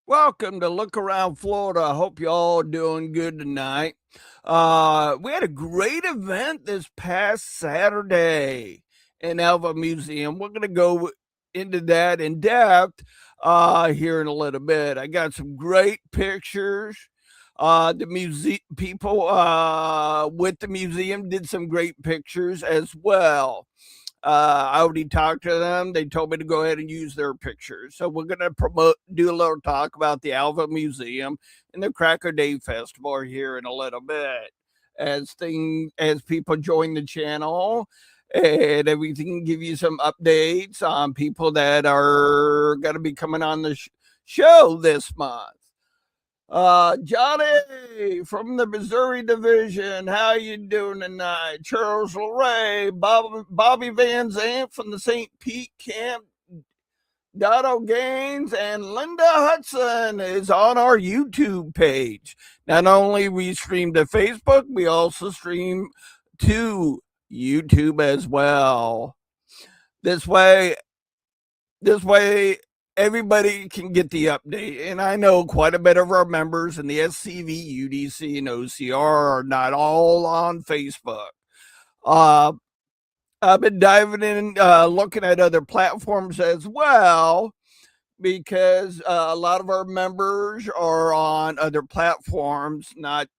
Welcome to Look Around Florida. I hope you all doing good tonight. We had a great event this past Saturday in Alva Museum. We're going to go into that in depth here in a little bit. I got some great pictures. The museum people with the museum did some great pictures as well. I already talked to them. They told me to go ahead and use their pictures. So we're going to do a little talk about the Alva Museum and the Cracker Day Festival here in a little bit as people join the channel and everything. Give you some updates on people that are going to be coming on the show this month. Johnny from the Missouri Division, how you doing tonight? Charles LeRae, Bobby Van Zant from the St. Pete camp, Dotto Gaines, and Linda Hudson is on our YouTube page. Not only we stream to Facebook, we also stream to YouTube as well. This way everybody can get the update. And I know quite a bit of our members in the SCV, UDC, and OCR are not all on Facebook. I've been diving in, looking at other platforms as well, because a lot of our members are on other platforms, not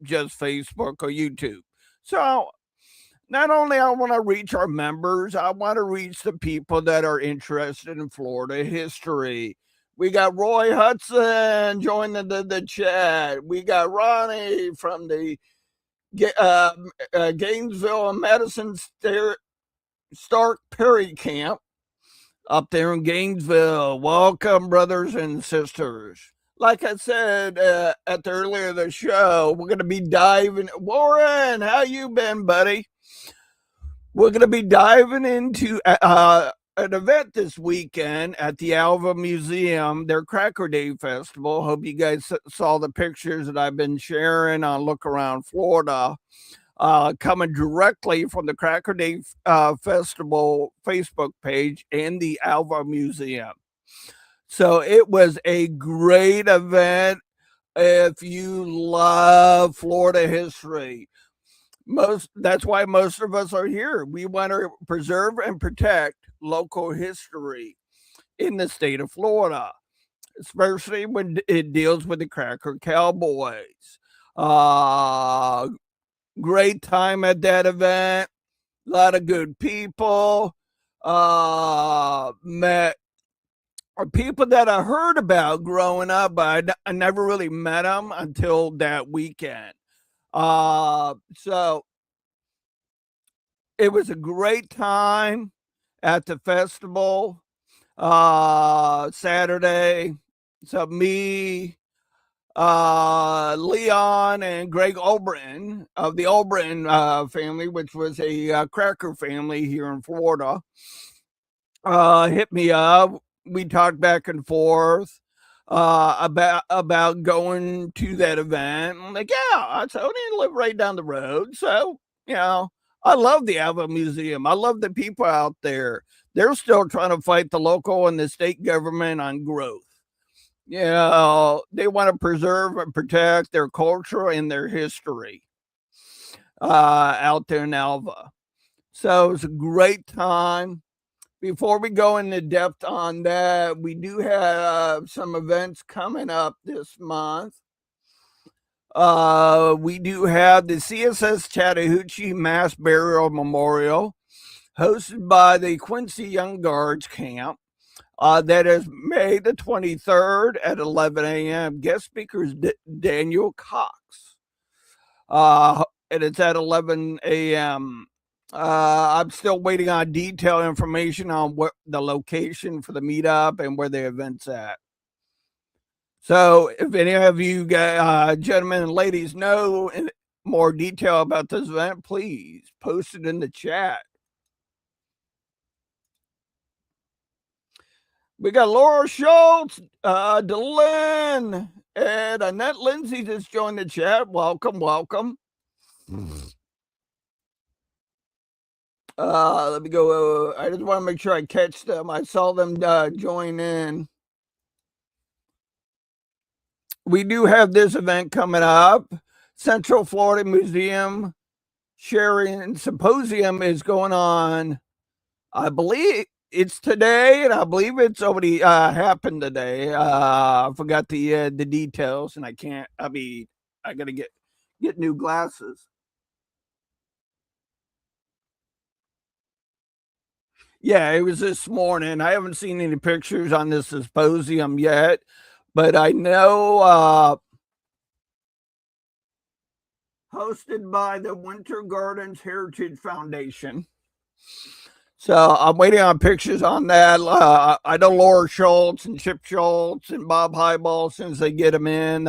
just Facebook or YouTube. So not only I want to reach our members, I want to reach the people that are interested in Florida history. We got Roy Hudson joining the chat. We got Ronnie from the Gainesville and Madison Stark Perry camp up there in Gainesville. Welcome, brothers and sisters. Like I said at the earlier of the show, we're going to be diving. Warren, how you been, buddy? We're going to be diving into an event this weekend at the Alva Museum, their Cracker Day Festival. Hope you guys saw the pictures that I've been sharing on Look Around Florida, coming directly from the Cracker Day Festival Facebook page and the Alva Museum. So it was a great event if you love Florida history. That's why most of us are here. We want to preserve and protect local history in the state of Florida, especially when it deals with the Cracker Cowboys. Great time at that event. A lot of good people. Met people that I heard about growing up, but I never really met them until that weekend. So it was a great time at the festival Saturday. So me, Leon, and Greg Olbrin of the Olbrin family, which was a Cracker family here in Florida, hit me up. We talked back and forth about going to that event. I'm like, yeah, I only live right down the road, so I love the Alva Museum. I love the people out there. They're still trying to fight the local and the state government on growth. They want to preserve and protect their culture and their history out there in Alva. So it was a great time. Before we go into depth on that, we do have some events coming up this month. We do have the CSS Chattahoochee Mass Burial Memorial, hosted by the Quincy Young Guards Camp. That is May the 23rd at 11 a.m. Guest speaker is Daniel Cox. And it's at 11 a.m. I'm still waiting on detailed information on what the location for the meetup and where the event's at. So if any of you guys, gentlemen and ladies, know more detail about this event, please post it in the chat. We got Laura Schultz, Delyn, and Annette Lindsay just joined the chat. Welcome. Let me go. I just want to make sure I catch them. I saw them join in. we do have this event coming up. Central Florida Museum Sharing Symposium is going on. I believe it's today, and I believe it's already happened today. I forgot the details, and I can't. I mean, I gotta get new glasses. Yeah, it was this morning. I haven't seen any pictures on this symposium yet, but I know hosted by the Winter Gardens Heritage Foundation. So I'm waiting on pictures on that. I know Laura Schultz and Chip Schultz and Bob Highball, as soon as they get them in.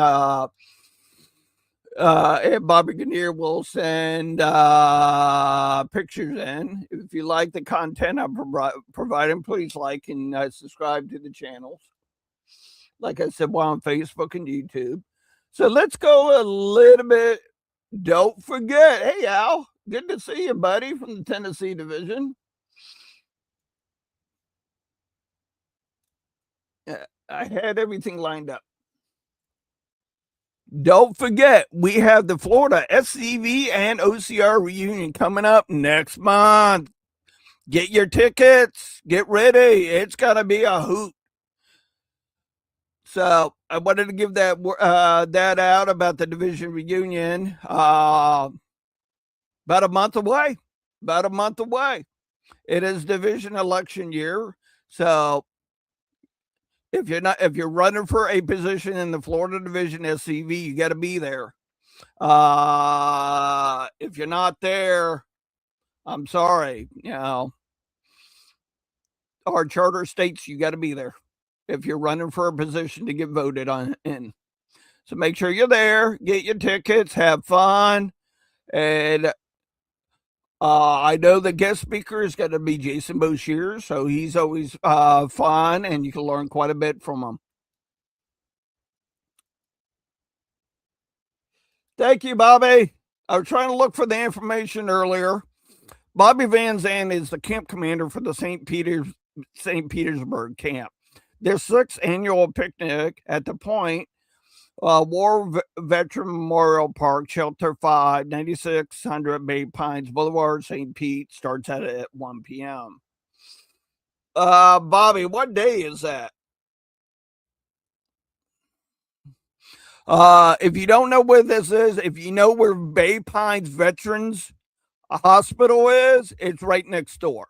And Bobby Kinnear will send pictures in. If you like the content I'm providing, please like and subscribe to the channels. Like I said, we're on Facebook and YouTube. So let's go a little bit. Don't forget, hey Al, good to see you, buddy, from the Tennessee division. I had everything lined up. Don't forget, we have the Florida SCV and OCR reunion coming up next month. Get your tickets. Get ready. It's going to be a hoot. So I wanted to give that that out about the division reunion. About a month away. About a month away. It is division election year. So if you're running for a position in the Florida Division SCV, you got to be there. If you're not there, I'm sorry. You know, our charter states you got to be there if you're running for a position to get voted on in. So make sure you're there, get your tickets, have fun, and I know the guest speaker is going to be Jason Boshier, so he's always fun, and you can learn quite a bit from him. Thank you, Bobby. I was trying to look for the information earlier. Bobby Van Zandt is the camp commander for the St. Petersburg camp. Their 6th annual picnic at the Point War Veteran Memorial Park, Shelter 5, 9600 Bay Pines Boulevard, St. Pete, starts at 1 p.m. Bobby, what day is that? If you don't know where this is, if you know where Bay Pines Veterans Hospital is, it's right next door.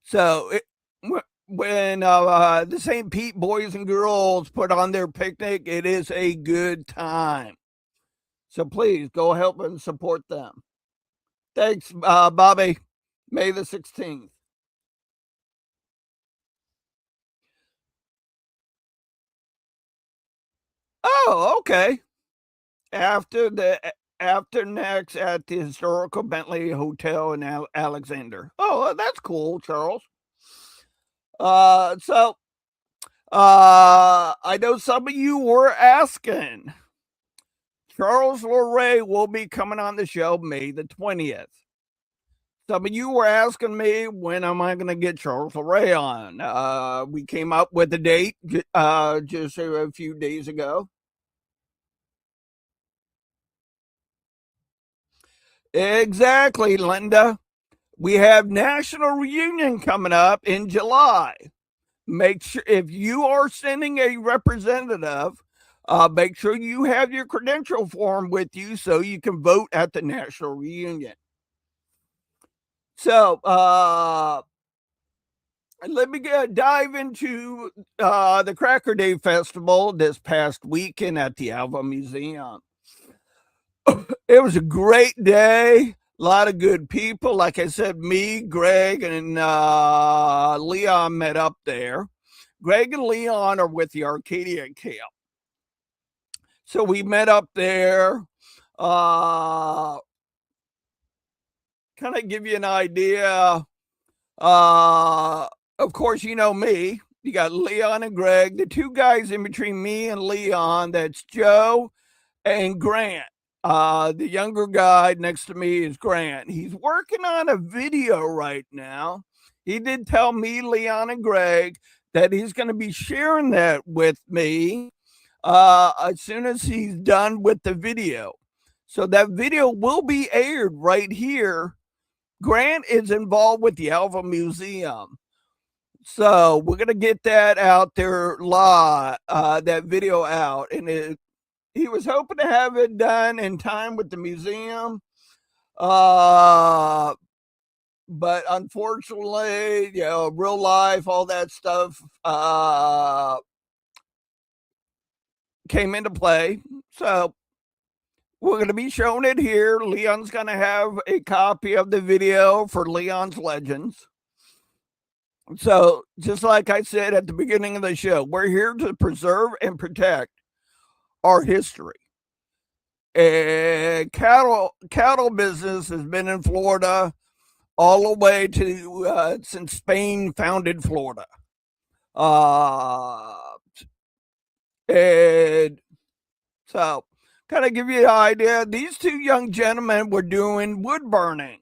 So when the St. Pete boys and girls put on their picnic, it is a good time. So please go help and support them. Thanks, Bobby. May the 16th. Oh, okay. After next at the historical Bentley Hotel in Alexander. Oh, that's cool, Charles. So I know some of you were asking. Charles Luray will be coming on the show May the 20th. Some of you were asking me, when am I going to get Charles Luray on? We came up with a date just a few days ago. Exactly, Linda. We have National Reunion coming up in July. Make sure, if you are sending a representative, make sure you have your credential form with you so you can vote at the National Reunion. So let me dive into the Cracker Day Festival this past weekend at the Alva Museum. It was a great day. A lot of good people. Like I said, me, Greg, and Leon met up there. Greg and Leon are with the Arcadia camp. So we met up there. Kind of give you an idea. Of course, you know me. You got Leon and Greg. The two guys in between me and Leon, that's Joe and Grant. The younger guy next to me is Grant. He's working on a video right now. He did tell me, Leon, and Greg that he's going to be sharing that with me as soon as he's done with the video. So that video will be aired right here. Grant is involved with the Alva Museum. So we're going to get that out there live, that video out. And he was hoping to have it done in time with the museum. But unfortunately, real life, all that stuff came into play. So we're going to be showing it here. Leon's going to have a copy of the video for Leon's Legends. So just like I said at the beginning of the show, we're here to preserve and protect our history. And cattle business has been in Florida all the way to since Spain founded Florida. And so kind of give you an idea, these two young gentlemen were doing wood burning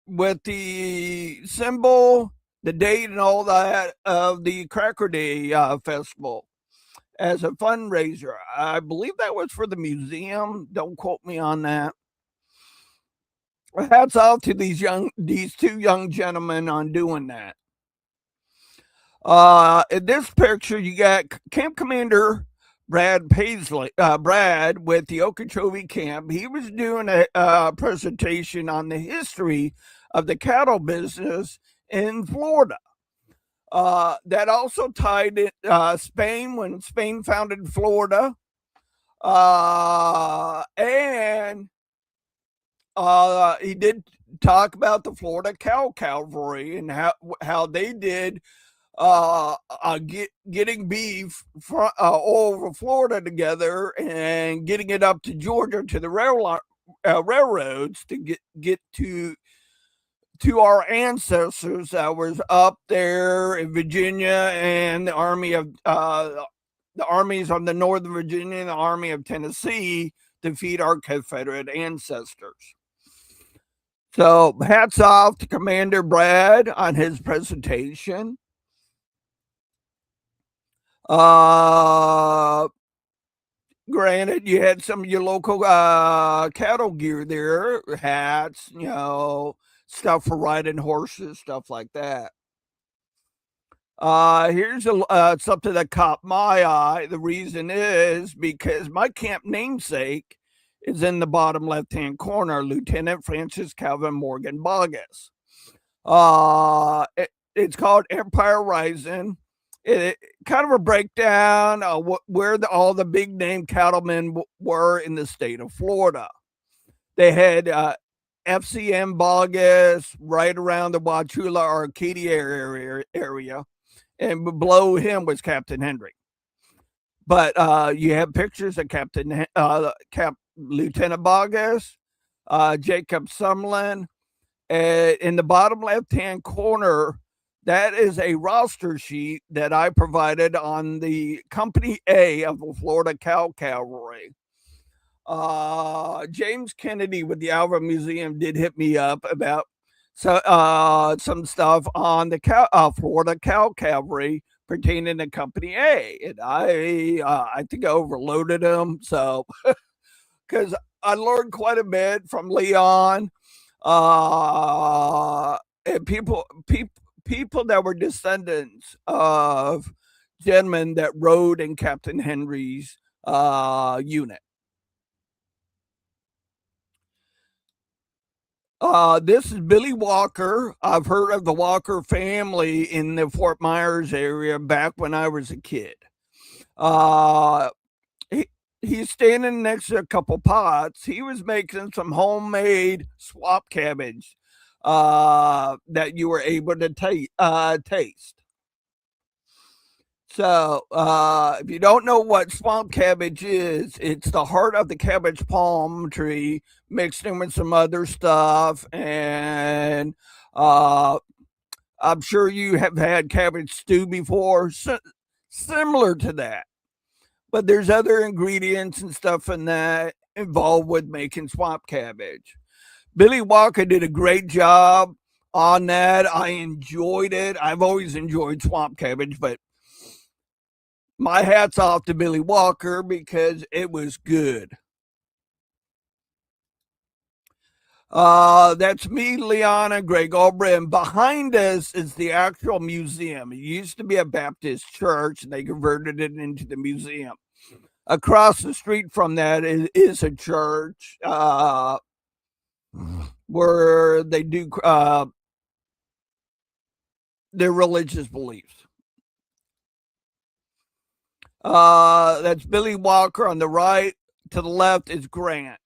with the symbol, the date, and all that of the Cracker Day festival as a fundraiser. I believe that was for the museum. Don't quote me on that. Hats off to these two young gentlemen on doing that. In this picture, you got Camp Commander Brad Paisley, Brad with the Okeechobee Camp. He was doing a presentation on the history of the cattle business in Florida. That also tied in Spain, when Spain founded Florida. And he did talk about the Florida Cow Cavalry and how they did getting beef all over Florida together and getting it up to Georgia to the railroads to get to our ancestors that was up there in Virginia, and the armies on the Northern Virginia and the Army of Tennessee to feed our Confederate ancestors. So hats off to Commander Brad on his presentation. Granted, you had some of your local cattle gear there, hats, stuff for riding horses, stuff like that. Here's something that caught my eye. The reason is because my camp namesake is in the bottom left-hand corner, Lieutenant Francis Calvin Morgan Bogus. It's called Empire Rising. It kind of a breakdown of where all the big name cattlemen were in the state of Florida. They had FCM Bogus right around the Wauchula Arcadia area, and below him was Captain Henry. But you have pictures of Lieutenant Bogus, Jacob Sumlin. In the bottom left-hand corner, that is a roster sheet that I provided on the Company A of the Florida Cow Cavalry. James Kennedy with the Alva Museum did hit me up about some stuff on the Florida Cow Cavalry pertaining to Company A, and I think I overloaded them. So because I learned quite a bit from Leon, and people that were descendants of gentlemen that rode in Captain Henry's unit. This is Billy Walker. I've heard of the Walker family in the Fort Myers area back when I was a kid. He's standing next to a couple pots. He was making some homemade swamp cabbage that you were able to taste. So if you don't know what swamp cabbage is, it's the heart of the cabbage palm tree mixed in with some other stuff. And I'm sure you have had cabbage stew before, similar to that. But there's other ingredients and stuff in that involved with making swamp cabbage. Billy Walker did a great job on that. I enjoyed it. I've always enjoyed Swamp Cabbage, but my hat's off to Billy Walker because it was good. That's me, Liana, Greg Albright, and behind us is the actual museum. It used to be a Baptist church, and they converted it into the museum. Across the street from that is a church where they do their religious beliefs. That's Billy Walker on the right. To the left is Grant.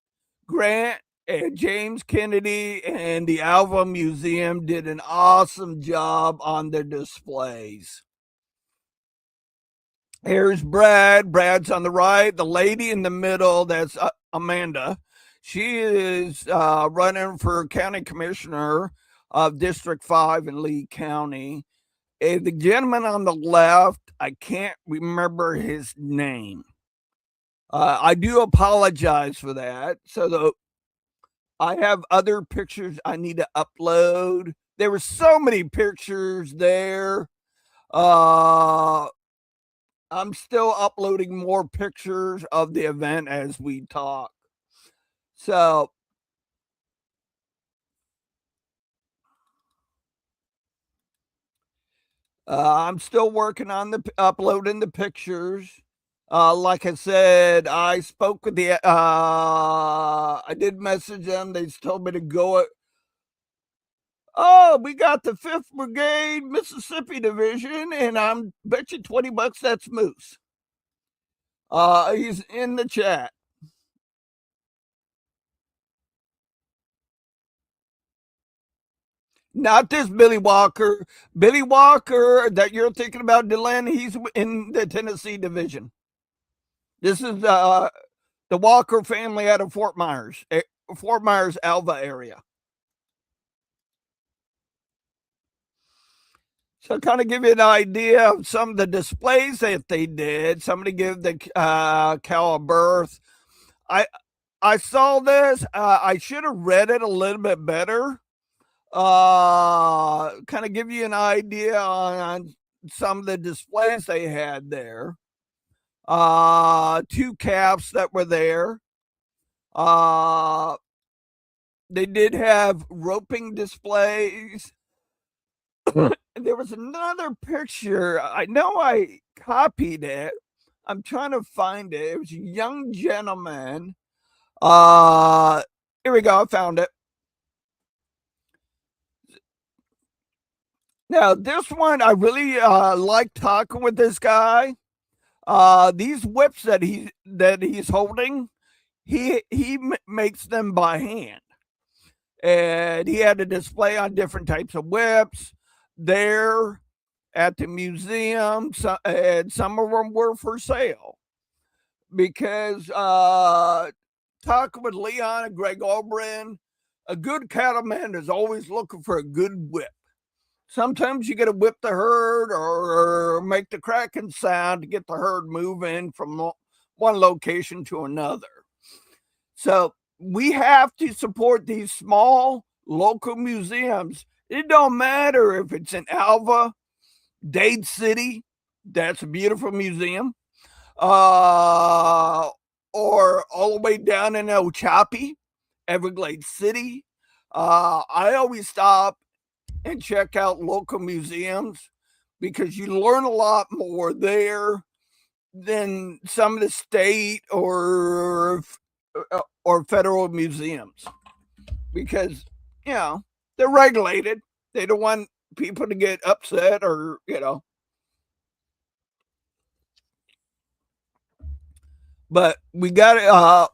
Grant and James Kennedy and the Alva Museum did an awesome job on their displays. Here's Brad. Brad's on the right. The lady in the middle, that's Amanda. She is running for county commissioner of District 5 in Lee County. The gentleman on the left, I can't remember his name. I do apologize for that. So I have other pictures I need to upload. There were so many pictures there. I'm still uploading more pictures of the event as we talk. So I'm still working on the uploading the pictures. Like I said, I spoke with the I did message them. They told me to go. Oh, we got the 5th Brigade Mississippi Division, and I'm bet you $20 that's Moose. He's in the chat. Not this Billy Walker. Billy Walker that you're thinking about, Dylan, he's in the Tennessee Division. This is the Walker family out of Fort Myers, Alva area. So kind of give you an idea of some of the displays that they did. Somebody give the cow a birth. I saw this. I should have read it a little bit better. Kind of give you an idea on some of the displays they had there. 2 calves that were there. They did have roping displays. There was another picture. I know I copied it. I'm trying to find it. It was a young gentleman. Here we go. I found it. Now, this one, I really like talking with this guy. These whips that he's holding, he makes them by hand. And he had a display on different types of whips there at the museum, and some of them were for sale. Because talking with Leon and Greg Albright, a good cattleman is always looking for a good whip. Sometimes you got to whip the herd or make the cracking sound to get the herd moving from one location to another. So we have to support these small local museums. It don't matter if it's in Alva, Dade City, that's a beautiful museum, or all the way down in Ochapi, Everglades City. I always stop and check out local museums because you learn a lot more there than some of the state or federal museums, because they're regulated. They don't want people to get upset or but we got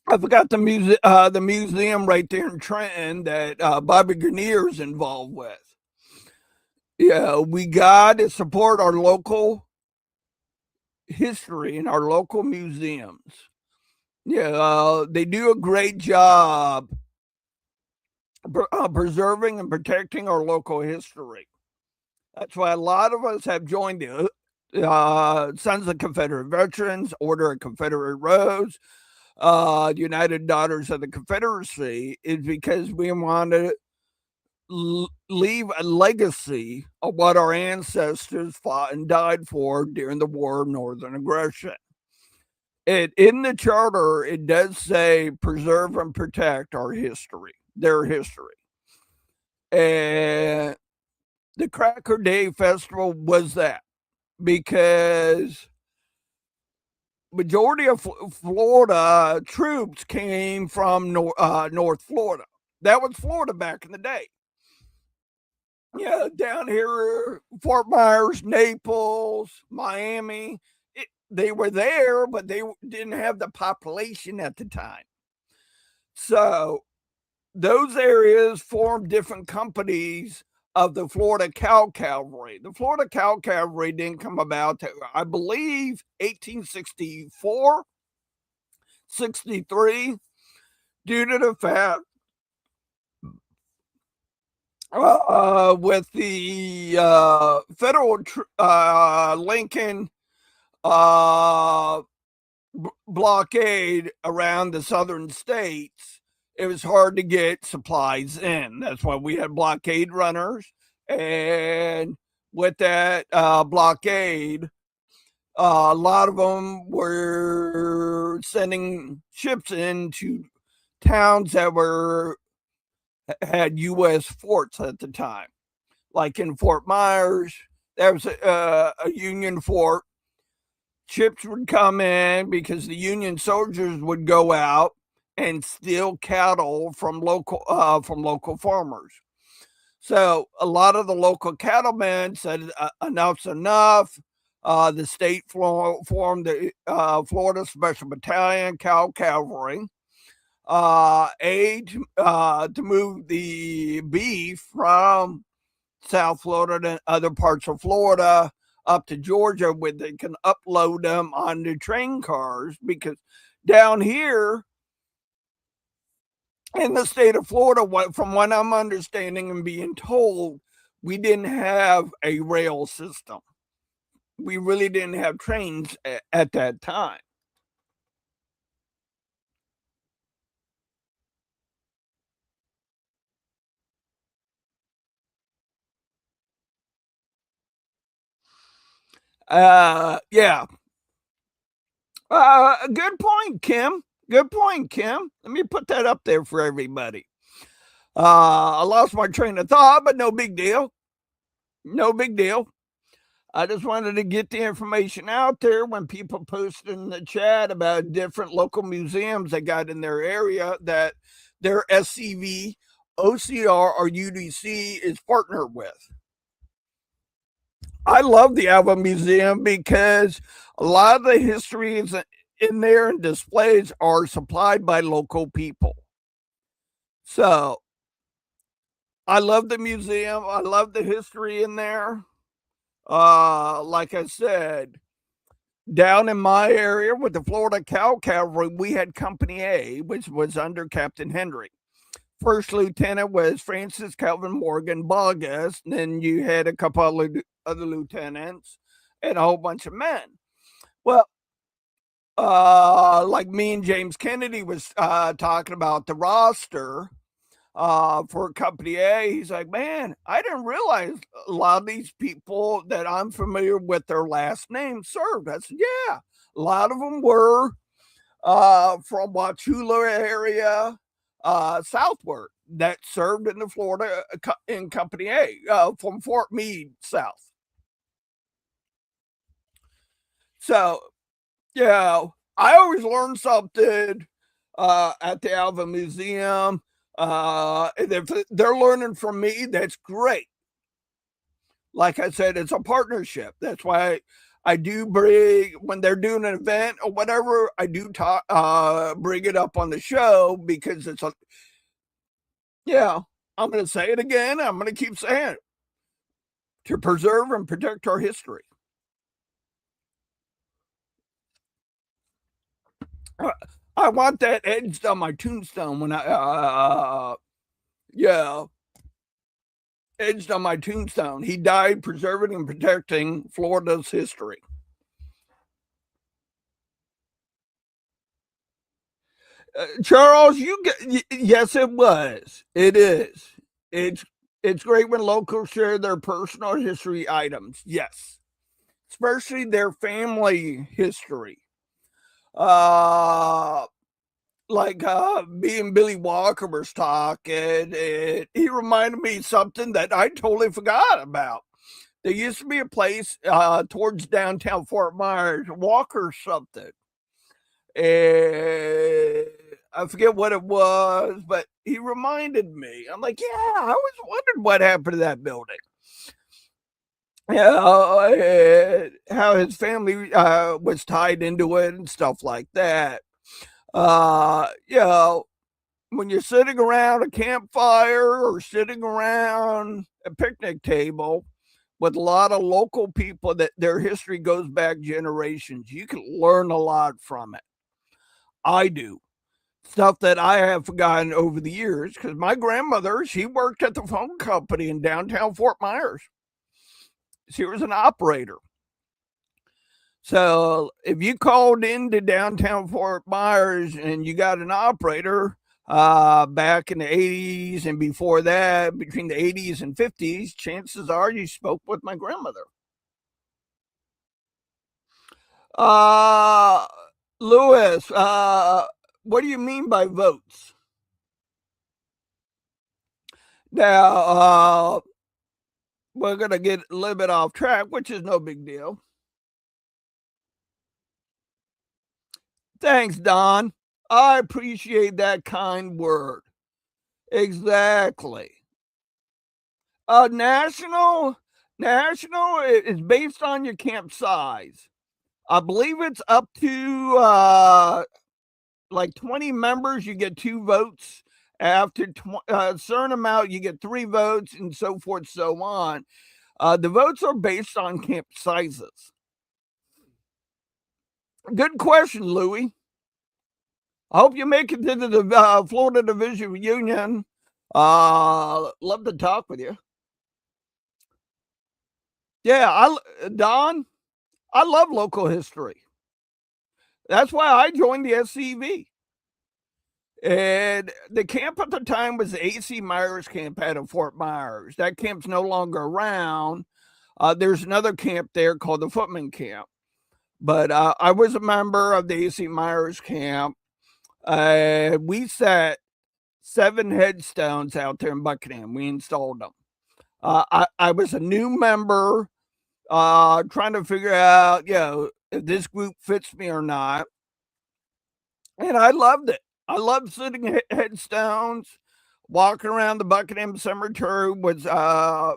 I forgot the museum right there in Trenton that Bobby Grenier is involved with. Yeah, we got to support our local history and our local museums. Yeah, they do a great job preserving and protecting our local history. That's why a lot of us have joined the Sons of Confederate Veterans, Order of Confederate Rose, United Daughters of the Confederacy, is because we want to leave a legacy of what our ancestors fought and died for during the War of Northern Aggression. In the charter, it does say preserve and protect our history, their history. And the Cracker Day Festival was that, because majority of Florida troops came from North Florida. That was Florida back in the day. Yeah, down here, Fort Myers, Naples, Miami, they were there, but they didn't have the population at the time. So those areas formed different companies of the Florida Cow Cavalry. The Florida Cow Cavalry didn't come about to, I believe, 1864, 63, due to the fact with the federal Lincoln blockade around the southern states, it was hard to get supplies in. That's why we had blockade runners. And with that blockade, a lot of them were sending ships into towns that had U.S. forts at the time. Like in Fort Myers, there was a Union fort. Ships would come in because the Union soldiers would go out and steal cattle from local farmers. So a lot of the local cattlemen said, enough's enough. The state formed the Florida Special Battalion, Cow Cavalry, to move the beef from South Florida and other parts of Florida up to Georgia, where they can upload them onto train cars, because down here in the state of Florida, from what I'm understanding and being told, we didn't have a rail system. We really didn't have trains at that time. Yeah. Good point, Kim. Good point, Kim. Let me put that up there for everybody. I lost my train of thought, but no big deal. No big deal. I just wanted to get the information out there when people posted in the chat about different local museums they got in their area that their SCV, OCR, or UDC is partnered with. I love the Alva Museum because a lot of the histories in there and displays are supplied by local people. So I love the museum. I love the history in there. Like I said, down in my area with the Florida Cow Cavalry, we had Company A, which was under Captain Hendry. First lieutenant was Francis Calvin Morgan Bogus. And then you had a couple of other lieutenants and a whole bunch of men. Well, like me and James Kennedy was talking about the roster for Company A. He's like, man, I didn't realize a lot of these people that I'm familiar with their last name served. I said, yeah, a lot of them were from Wauchula area, southward, that served in the Florida in Company A, from Fort Meade south. So, yeah, I always learn something at the Alva Museum. And if they're learning from me, that's great. Like I said, it's a partnership. That's why I do bring, when they're doing an event or whatever, I do talk, bring it up on the show, because it's a, yeah, I'm going to say it again. I'm going to keep saying it, to preserve and protect our history. I want that edged on my tombstone when yeah, edged on my tombstone. He died preserving and protecting Florida's history. Charles, you get, yes, it was. It is. It's It's great when locals share their personal history items. Yes, especially their family history. Uh, me and Billy Walker was talking, and he reminded me something that I totally forgot about. There used to be a place towards downtown Fort Myers, Walker something, and I forget what it was, but he reminded me. I'm like, yeah, I was wondering what happened to that building. Yeah, and how his family was tied into it and stuff like that. You know, when you're sitting around a campfire or sitting around a picnic table with a lot of local people that their history goes back generations, you can learn a lot from it. I do. Stuff that I have forgotten over the years because my grandmother, she worked at the phone company in downtown Fort Myers. She was an operator. So if you called into downtown Fort Myers and you got an operator back in the 80s and before that, between the 80s and 50s, chances are you spoke with my grandmother. Uh, Lewis, what do you mean by votes? Now, we're going to get a little bit off track, which is no big deal. Thanks, Don. I appreciate that kind word. Exactly. National is based on your camp size. I believe it's up to like 20 members, you get 2 votes. After a certain amount, you get 3 votes, and so forth, so on. The votes are based on camp sizes. Good question, Louie. I hope you make it to the Florida Division Reunion. Love to talk with you. Yeah, Don, I love local history. That's why I joined the SCV. And the camp at the time was the AC Myers camp out of Fort Myers. That camp's no longer around. There's another camp there called the Footman Camp. But I was a member of the AC Myers camp. We set 7 headstones out there in Buckingham. We installed them. I was a new member trying to figure out, if this group fits me or not. And I loved it. I loved sitting headstones, walking around the Buckingham Cemetery with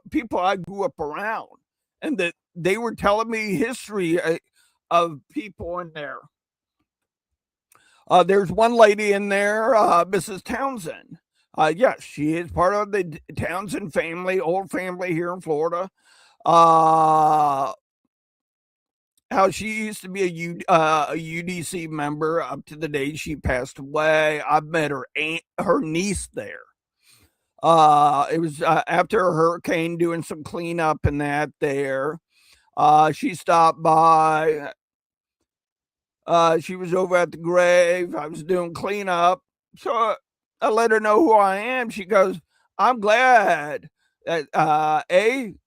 people I grew up around, and that they were telling me history of people in there. There's one lady in there, Mrs. Townsend. Yes, she is part of the Townsend family, old family here in Florida. How she used to be a UDC member up to the day she passed away. I've met her niece there. It was after a hurricane, doing some cleanup and that there. She stopped by. She was over at the grave. I was doing cleanup, so I let her know who I am. She goes, "I'm glad that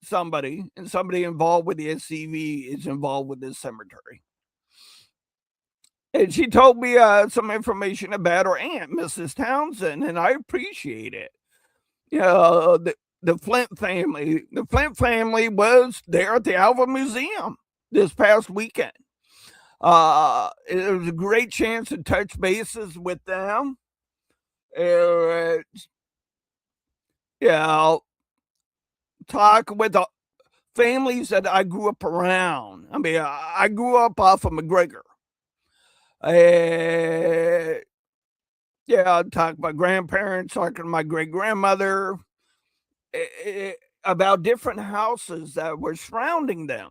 somebody involved with the SCV is involved with this cemetery." And she told me some information about her aunt, Mrs. Townsend, and I appreciate it. You know, the Flint family. The Flint family was there at the Alva Museum this past weekend. It was a great chance to touch bases with them. Uh, you know, talk with the families that I grew up around. I mean, I grew up off of McGregor. Yeah, I talk to my grandparents, talking to my great grandmother about different houses that were surrounding them.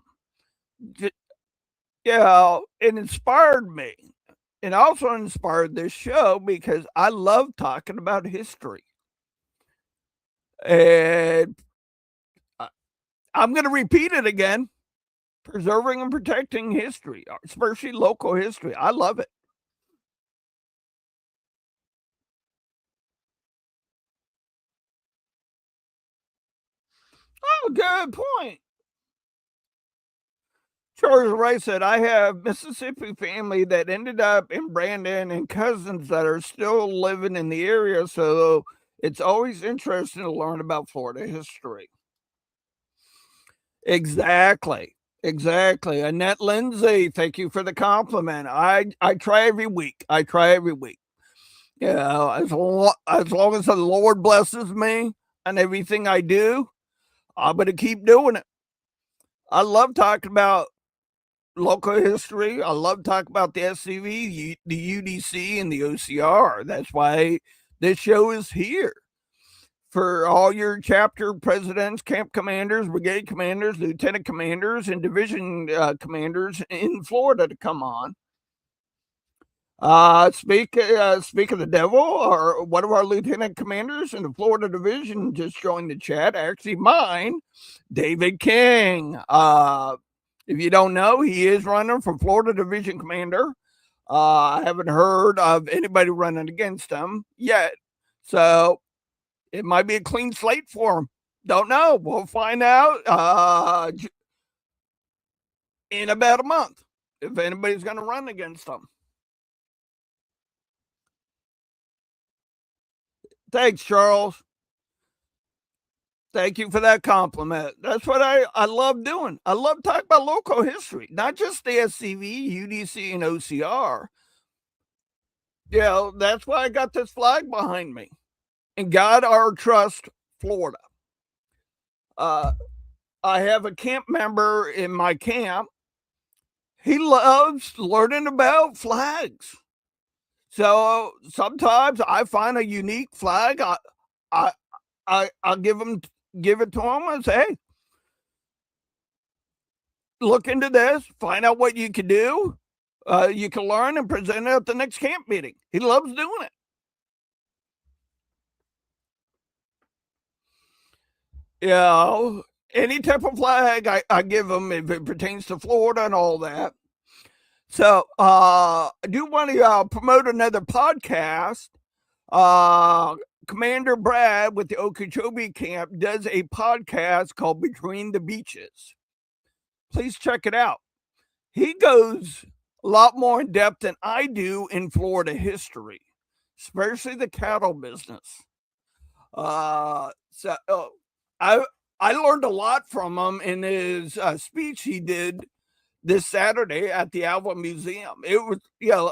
Yeah, it inspired me. It also inspired this show because I love talking about history. And I'm going to repeat it again, preserving and protecting history, especially local history. I love it. Oh, good point. Charles Wright said, I have Mississippi family that ended up in Brandon and cousins that are still living in the area. So it's always interesting to learn about Florida history. Exactly. Exactly. Annette Lindsay, thank you for the compliment. I try every week. I try every week. Yeah, as long as the Lord blesses me and everything I do, I'm going to keep doing it. I love talking about local history. I love talking about the SCV, the UDC, and the OCR. That's why this show is here for all your chapter presidents, camp commanders, brigade commanders, lieutenant commanders, and division commanders in Florida to come on. Speak of the devil, or one of our lieutenant commanders in the Florida division just joined the chat. Actually, mine, David King. If you don't know, he is running for Florida division commander. I haven't heard of anybody running against him yet, so it might be a clean slate for him. Don't know. We'll find out in about a month if anybody's going to run against him. Thanks, Charles. Thank you for that compliment. That's what I love doing. I love talking about local history, not just the SCV, UDC, and OCR. You know, that's why I got this flag behind me. And God, our trust, Florida. I have a camp member in my camp. He loves learning about flags. So sometimes I find a unique flag. I'll give it to him and say, hey, look into this, find out what you can do. You can learn and present it at the next camp meeting. He loves doing it. You know, any type of flag I give him if it pertains to Florida and all that. So I do want to promote another podcast. Commander Brad with the Okeechobee camp does a podcast called Between the Beaches. Please check it out. He goes a lot more in depth than I do in Florida history, especially the cattle business. So I learned a lot from him in his speech he did this Saturday at the Alva Museum. It was, you know,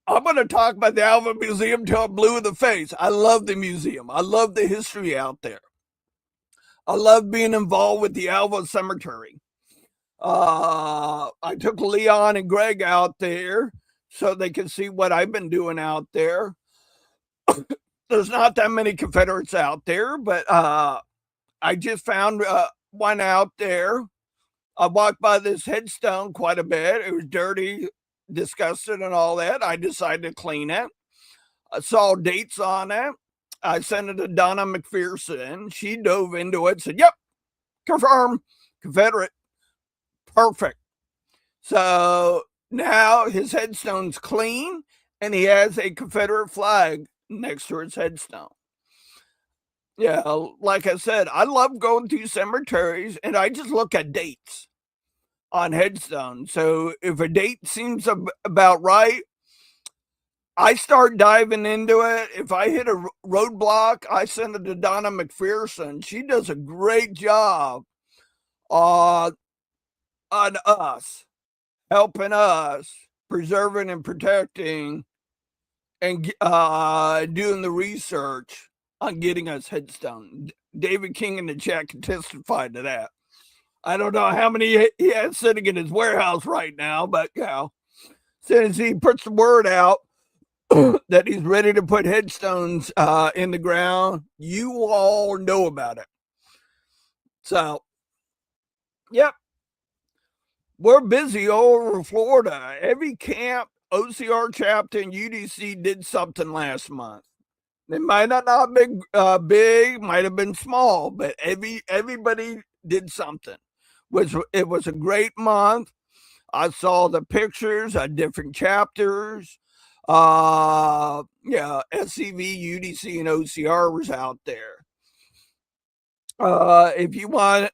I'm going to talk about the Alva Museum till I'm blue in the face. I love the museum. I love the history out there. I love being involved with the Alva Cemetery. I took Leon and Greg out there so they can see what I've been doing out there. There's not that many Confederates out there, but I just found one out there. I walked by this headstone quite a bit. It was dirty, disgusted, and all that. I decided to clean it. I saw dates on it. I sent it to Donna McPherson. She dove into it, said, yep, confirm, Confederate. Perfect. So now his headstone's clean and he has a Confederate flag next to his headstone. Yeah, like I said, I love going through cemeteries and I just look at dates on headstones. So if a date seems about right, I start diving into it. If I hit a roadblock, I send it to Donna McPherson. She does a great job on us, helping us, preserving and protecting, and doing the research on getting us headstone. David King in the chat can testify to that. I don't know how many he has sitting in his warehouse right now, but you know, as soon as he puts the word out that he's ready to put headstones in the ground, you all know about it. So, yep, we're busy all over Florida. Every camp, OCR chapter, and UDC did something last month. It might not have been big, might have been small, but everybody did something. It was a great month. I saw the pictures of different chapters. Yeah, SCV, UDC, and OCR was out there. If you want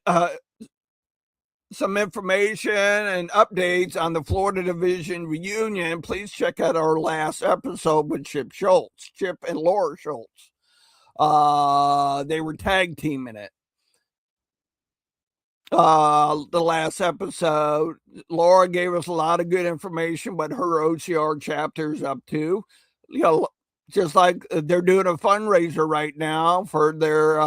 some information and updates on the Florida Division reunion, please check out our last episode with Chip and Laura Schultz. They were tag teaming it. The last episode, Laura gave us a lot of good information what her OCR chapter is up to. You know, just like they're doing a fundraiser right now for their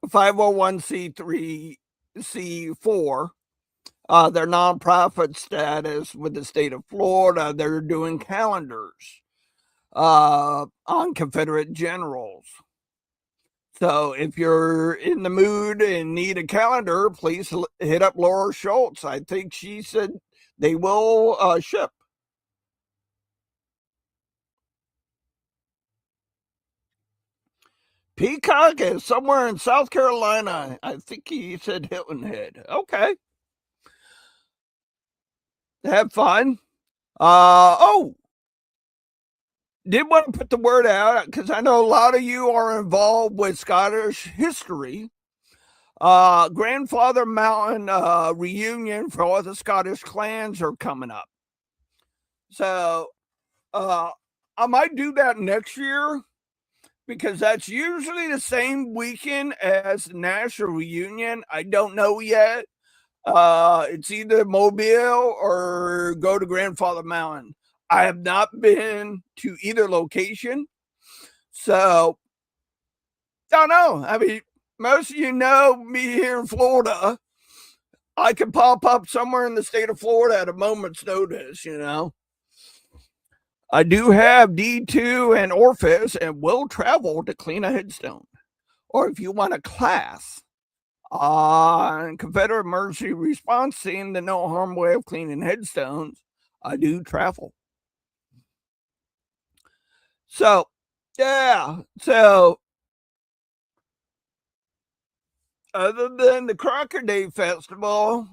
501c3 C4, their nonprofit status with the state of Florida. They're doing calendars on Confederate generals. So if you're in the mood and need a calendar, please hit up Laura Schultz. I think she said they will ship. Peacock is somewhere in South Carolina. I think he said Hilton Head. Okay. Have fun. Did want to put the word out because I know a lot of you are involved with Scottish history. Grandfather Mountain reunion for all the Scottish clans are coming up. So I might do that next year because that's usually the same weekend as the national reunion. I don't know yet. It's either Mobile or go to Grandfather Mountain. I have not been to either location. So, I don't know. I mean, most of you know me here in Florida. I can pop up somewhere in the state of Florida at a moment's notice, you know. I do have D2 and Orpheus and will travel to clean a headstone. Or if you want a class on Confederate emergency response team, the no harm way of cleaning headstones, I do travel. So, yeah. So, other than the Crocker Day Festival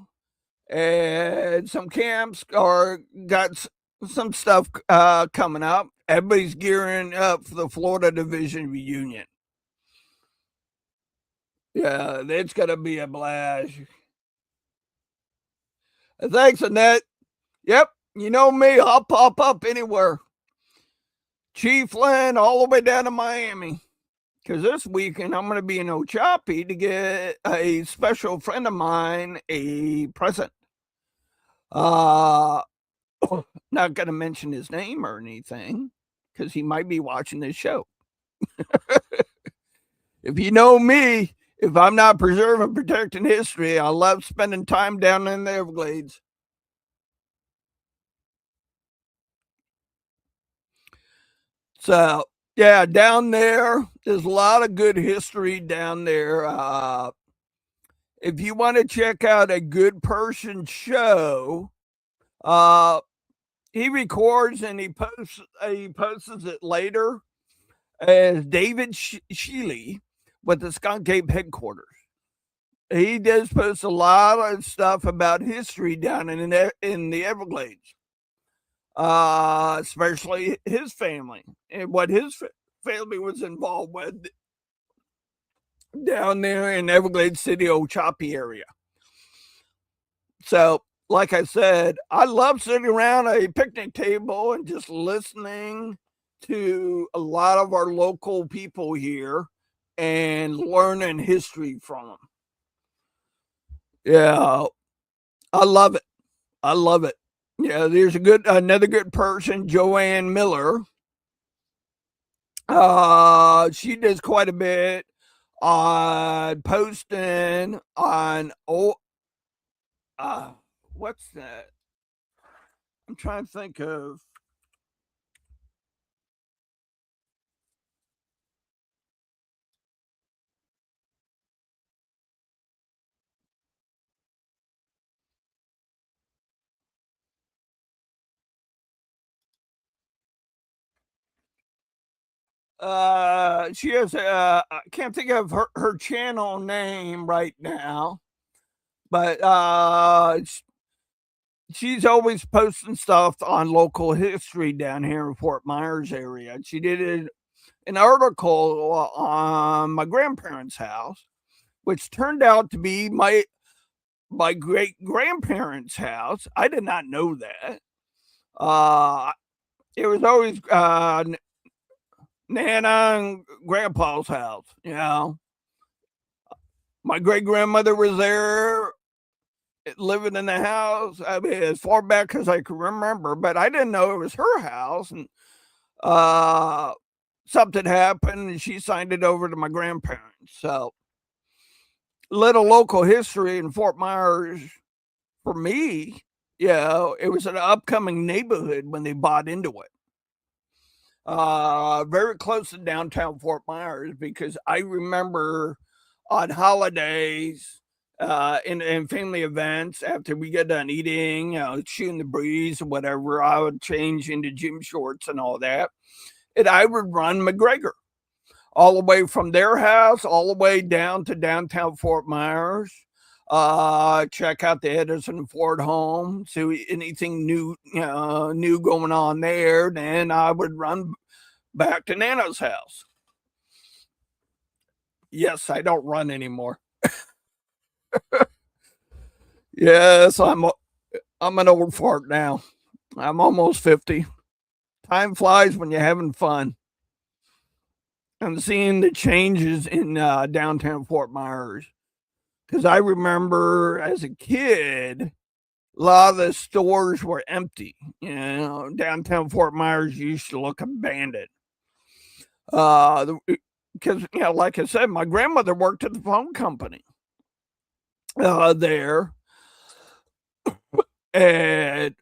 and some camps are got some stuff coming up, everybody's gearing up for the Florida Division reunion. Yeah, it's gonna be a blast. Thanks, Annette. Yep, you know me, I'll pop up anywhere. Chief Lynn, all the way down to Miami. Because this weekend I'm going to be in Ochopee to get a special friend of mine a present. Not going to mention his name or anything because he might be watching this show. If you know me, if I'm not preserving, protecting history, I love spending time down in the Everglades. So, yeah, down there's a lot of good history down there. If you want to check out a good person show, he records and he posts it later as David Sheely with the Skunk Ape headquarters. He does post a lot of stuff about history down in the Everglades, especially his family and what his family was involved with down there in Everglades City, Ochopee area. So, like I said, I love sitting around a picnic table and just listening to a lot of our local people here and learning history from them. Yeah, I love it. I love it. Yeah, there's another good person, Joanne Miller. She does quite a bit on posting on what's that? I'm trying to think of. She has I can't think of her channel name right now, but she's always posting stuff on local history down here in Fort Myers area. She did it an article on my grandparents' house, which turned out to be my great grandparents' house. I did not know that. It was always Nana and Grandpa's house. You know, my great grandmother was there living in the house. I mean, as far back as I can remember, but I didn't know it was her house. And uh, something happened, and she signed it over to my grandparents. So, little local history in Fort Myers for me. Yeah, it was an upcoming neighborhood when they bought into it. Very close to downtown Fort Myers because I remember on holidays, in family events after we get done eating, shooting the breeze or whatever, I would change into gym shorts and all that, and I would run McGregor all the way from their house all the way down to downtown Fort Myers. Check out the Edison Ford home, see anything new going on there. Then I would run back to Nana's house. Yes, I don't run anymore. Yes, I'm an old fart now. I'm almost 50. Time flies when you're having fun. I'm seeing the changes in downtown Fort Myers because I remember as a kid, a lot of the stores were empty. You know, downtown Fort Myers used to look abandoned. Because like I said, my grandmother worked at the phone company there, and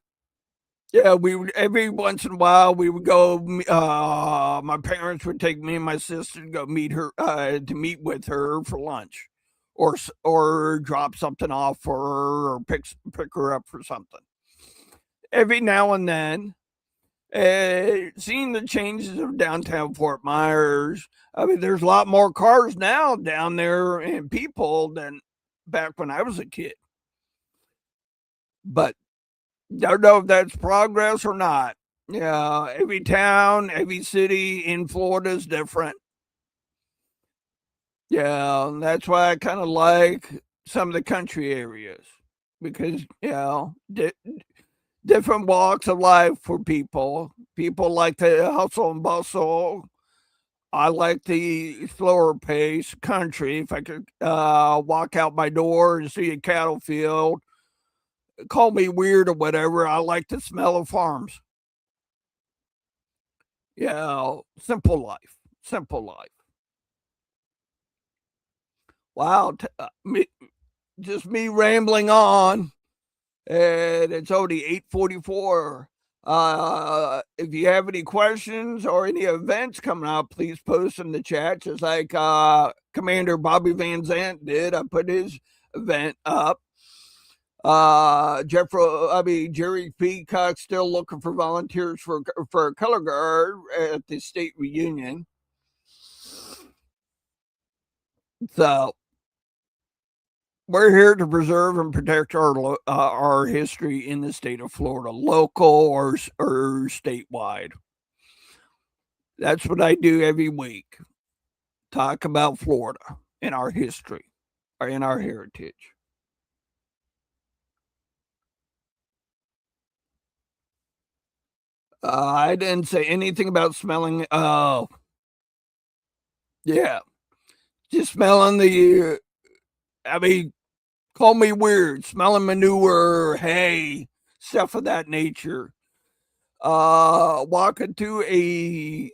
yeah, we would every once in a while we would go. My parents would take me and my sister to go meet her to meet with her for lunch, or drop something off for her, or pick her up for something. Every now and then, seeing the changes of downtown Fort Myers. I mean, there's a lot more cars now down there and people than back when I was a kid. But don't know if that's progress or not. Yeah, every town, every city in Florida is different. Yeah, and that's why I kind of like some of the country areas because different walks of life for people. People like the hustle and bustle. I like the slower pace country. If I could walk out my door and see a cattle field, call me weird or whatever. I like the smell of farms. Yeah, simple life. Simple life. Wow, just me rambling on, and it's only 8:44. If you have any questions or any events coming up, please post in the chat, just like Commander Bobby Van Zant did. I put his event up. Jerry Peacock still looking for volunteers for a color guard at the state reunion. So we're here to preserve and protect our history in the state of Florida, local or statewide. That's what I do every week. Talk about Florida and our history, or in our heritage. I didn't say anything about smelling. Oh, yeah, just smelling the. I mean, call me weird. Smelling manure, hay, stuff of that nature. Walking to a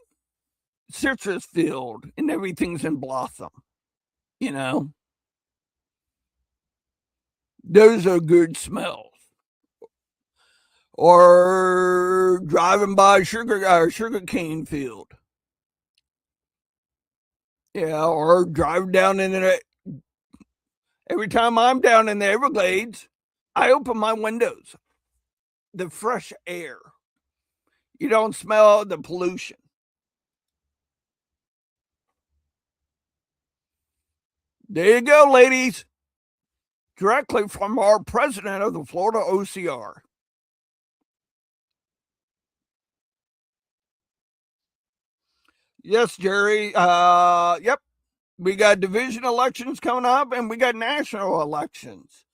citrus field and everything's in blossom. You know, those are good smells. Or driving by sugar cane field. Yeah, or driving down in it. Every time I'm down in the Everglades, I open my windows. The fresh air. You don't smell the pollution. There you go, ladies. Directly from our president of the Florida OCR. Yes, Jerry. Yep. We got division elections coming up, and we got national elections.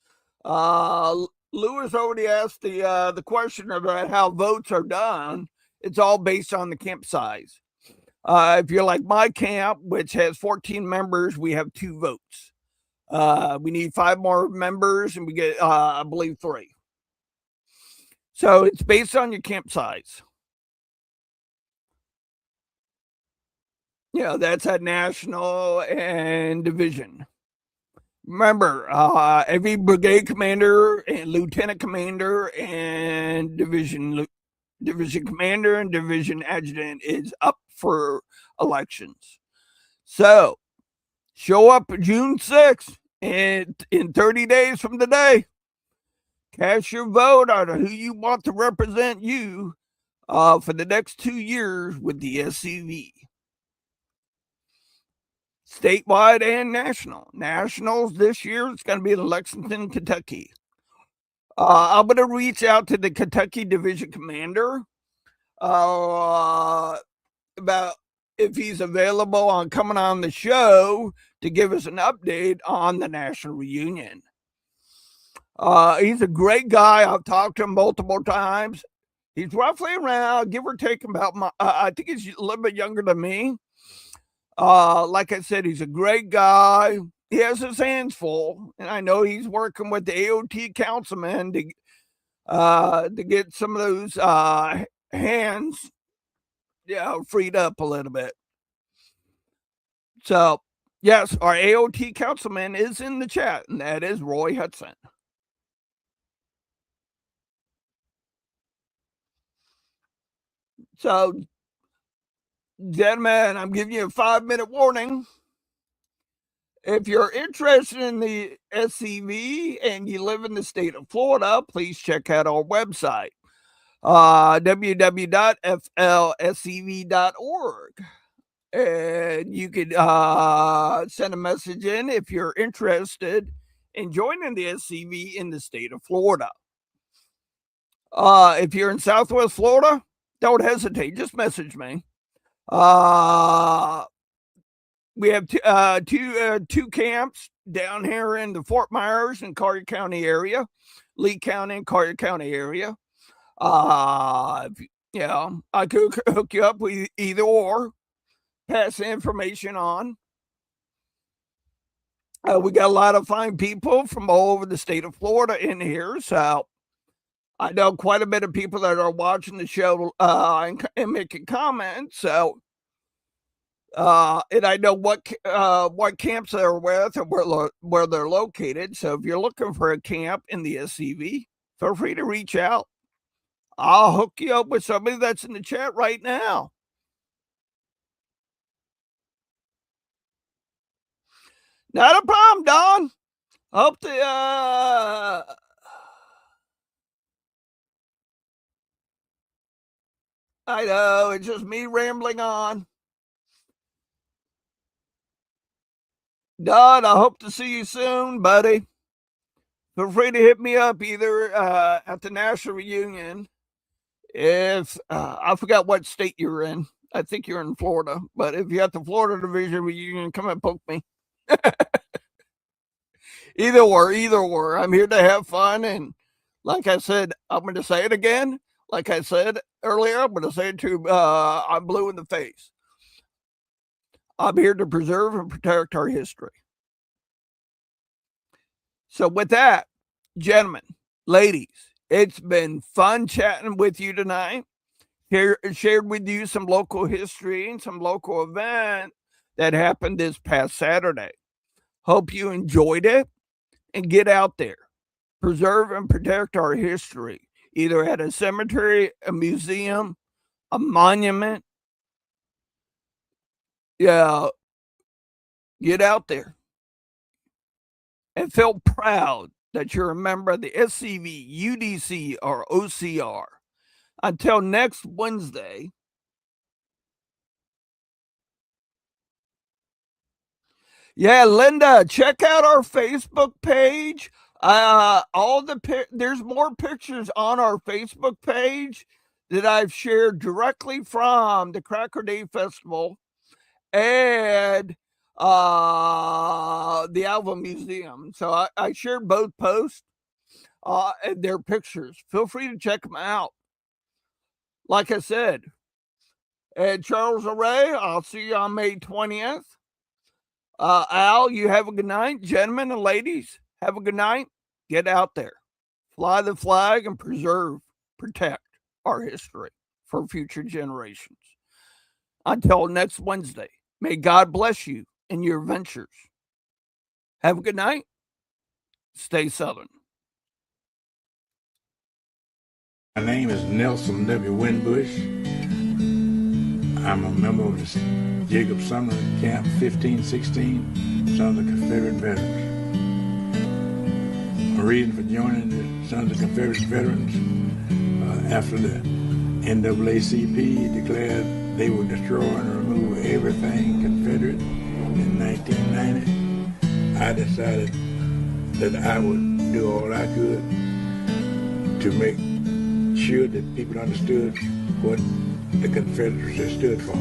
Lewis already asked the question about how votes are done. It's all based on the camp size. If you're like my camp, which has 14 members, we have 2 votes. We need 5 more members, and we get, I believe, 3. So it's based on your camp size. That's at national and division. Remember, every brigade commander and lieutenant commander and division commander and division adjutant is up for elections. So show up June 6th and in 30 days from today. Cast your vote on who you want to represent you for the next 2 years with the SCV. Statewide and national. Nationals this year, it's going to be in Lexington, Kentucky. I'm going to reach out to the Kentucky Division Commander about if he's available on coming on the show to give us an update on the national reunion. He's a great guy. I've talked to him multiple times. He's roughly around, give or take, about I think he's a little bit younger than me. Like I said, he's a great guy. He has his hands full, and I know he's working with the AOT councilman to get some of those hands freed up a little bit. So, yes, our AOT councilman is in the chat, and that is Roy Hudson. So, gentlemen, I'm giving you a 5-minute warning. If you're interested in the SCV and you live in the state of Florida, please check out our website, www.flscv.org. And you could send a message in if you're interested in joining the SCV in the state of Florida. If you're in Southwest Florida, don't hesitate. Just message me. We have two camps down here in the Fort Myers and Collier County area, Lee County and Collier County area. I could hook you up with either or, pass the information on. We got a lot of fine people from all over the state of Florida in here, so I know quite a bit of people that are watching the show and making comments. So, and I know what camps they're with and where they're located. So, if you're looking for a camp in the SCV, feel free to reach out. I'll hook you up with somebody that's in the chat right now. Not a problem, Don. Hope the I know, it's just me rambling on. Don, I hope to see you soon, buddy. Feel free to hit me up either at the national reunion. If I forgot what state you're in. I think you're in Florida, but if you're at the Florida Division reunion, come and poke me. Either or. I'm here to have fun, and like I said, I'm going to say it again. Like I said earlier, I'm going to say it to I'm blue in the face. I'm here to preserve and protect our history. So with that, gentlemen, ladies, it's been fun chatting with you tonight. Shared with you some local history and some local event that happened this past Saturday. Hope you enjoyed it, and get out there. Preserve and protect our history, either at a cemetery, a museum, a monument. Yeah, get out there and feel proud that you're a member of the SCV, UDC, or OCR. Until next Wednesday, yeah, Linda, check out our Facebook page. There's more pictures on our Facebook page that I've shared directly from the Cracker Day Festival. and the Alva Museum. So I shared both posts and their pictures. Feel free to check them out. Like I said, and Charles Array, I'll see you on May 20th. Al, you have a good night. Gentlemen and ladies, have a good night. Get out there, fly the flag, and protect our history for future generations. Until next Wednesday, may God bless you in your ventures. Have a good night. Stay Southern. My name is Nelson W. Winbush. I'm a member of the Jacob Sumner Camp 1516, Sons of Confederate Veterans. My reason for joining the Sons of Confederate Veterans after the NAACP declared they would destroy and remove everything Confederate in 1990, I decided that I would do all I could to make sure that people understood what the Confederacy stood for.